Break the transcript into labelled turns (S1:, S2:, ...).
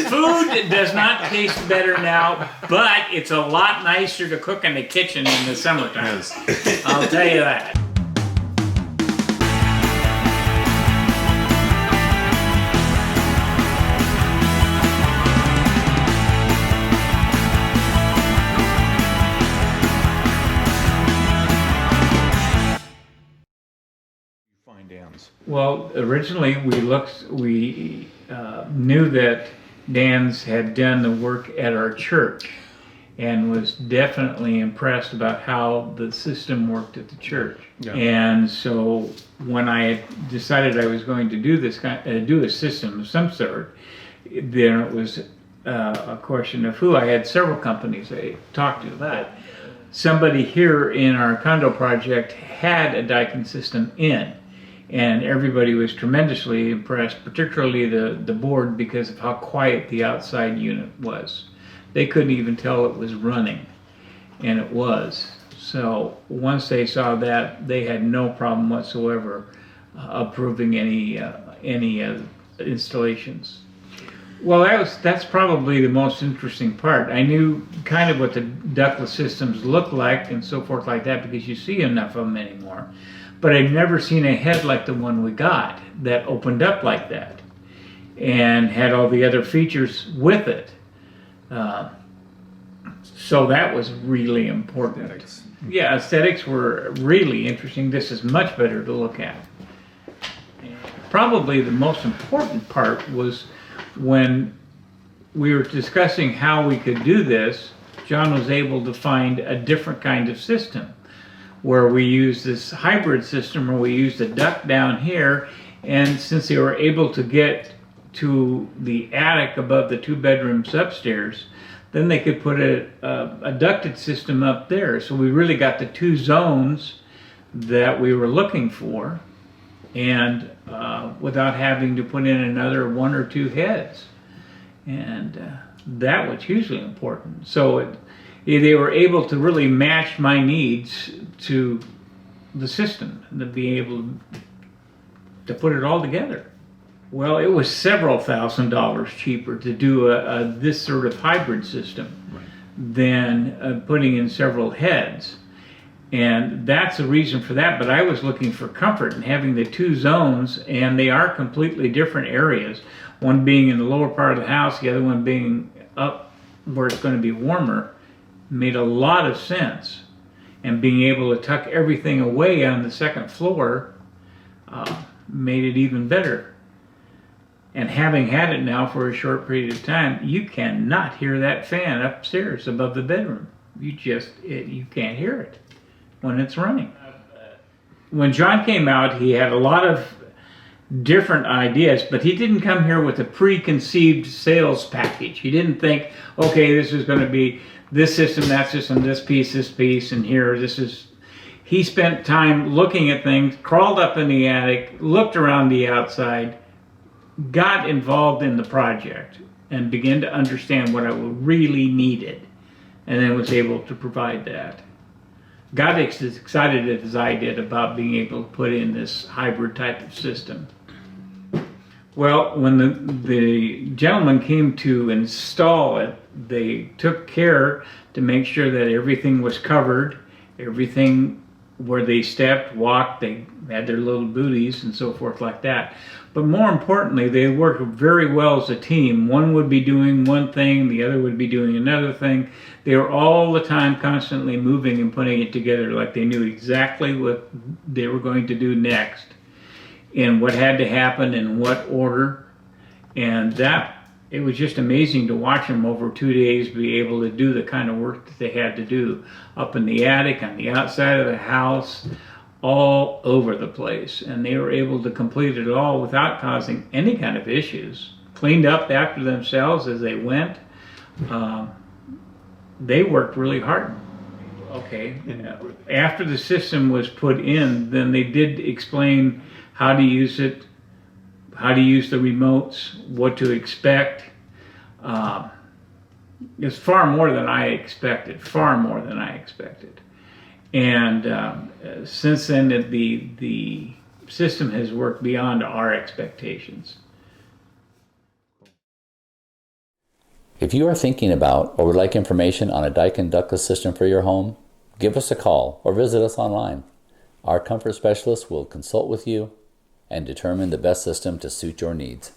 S1: Food does not taste better now, but it's a lot nicer to cook in the kitchen in the summertime. Yes. I'll tell you that. Well, originally we knew that Dan's had done the work at our church and was definitely impressed about how the system worked at the church. Yeah. And so when I decided I was going to do this do a system of some sort, then it was a question of who. I had several companies I talked to about. Somebody here in our condo project had a Daikin system in. And everybody was tremendously impressed, particularly the board, because of how quiet the outside unit was. They couldn't even tell it was running, and it was. So once they saw that, they had no problem whatsoever approving any installations. Well, that's probably the most interesting part. I knew kind of what the ductless systems look like and so forth like that, because you see enough of them anymore. But I'd never seen a head like the one we got that opened up like that and had all the other features with it. So that was really important. Aesthetics. Yeah, aesthetics were really interesting. This is much better to look at. Probably the most important part was when we were discussing how we could do this, John was able to find a different kind of system, where we use this hybrid system where we use the duct down here, and since they were able to get to the attic above the 2 bedrooms upstairs, then they could put a ducted system up there. So we really got the 2 zones that we were looking for, and without having to put in another 1 or 2 heads. And that was hugely important. So they were able to really match my needs to the system and to be able to put it all together. Well, it was several $1,000s cheaper to do this sort of hybrid system than putting in several heads. And that's the reason for that, but I was looking for comfort in having the 2 zones, and they are completely different areas. One being in the lower part of the house, the other one being up where it's going to be warmer. Made a lot of sense, and being able to tuck everything away on the 2nd floor made it even better. And having had it now for a short period of time, you cannot hear that fan upstairs above the bedroom. You can't hear it when it's running. When John came out, he had a lot of different ideas, but he didn't come here with a preconceived sales package. He didn't think, okay, this is going to be this system, that system, this piece, and here, this is... He spent time looking at things, crawled up in the attic, looked around the outside, got involved in the project, and began to understand what I really needed, and then was able to provide that. Got as excited as I did about being able to put in this hybrid type of system. Well, when the gentleman came to install it, they took care to make sure that everything was covered, everything where they stepped, walked, they had their little booties and so forth like that. But more importantly, they worked very well as a team. One would be doing one thing, the other would be doing another thing. They were all the time constantly moving and putting it together, like they knew exactly what they were going to do next and what had to happen in what order. And it was just amazing to watch them over 2 days be able to do the kind of work that they had to do up in the attic, on the outside of the house, all over the place. And they were able to complete it all without causing any kind of issues. Cleaned up after themselves as they went. They worked really hard. Okay, after the system was put in, then they did explain how to use it, how to use the remotes, what to expect. It's far more than I expected, And since then, the system has worked beyond our expectations.
S2: If you are thinking about or would like information on a Daikin ductless system for your home, give us a call or visit us online. Our comfort specialist will consult with you and determine the best system to suit your needs.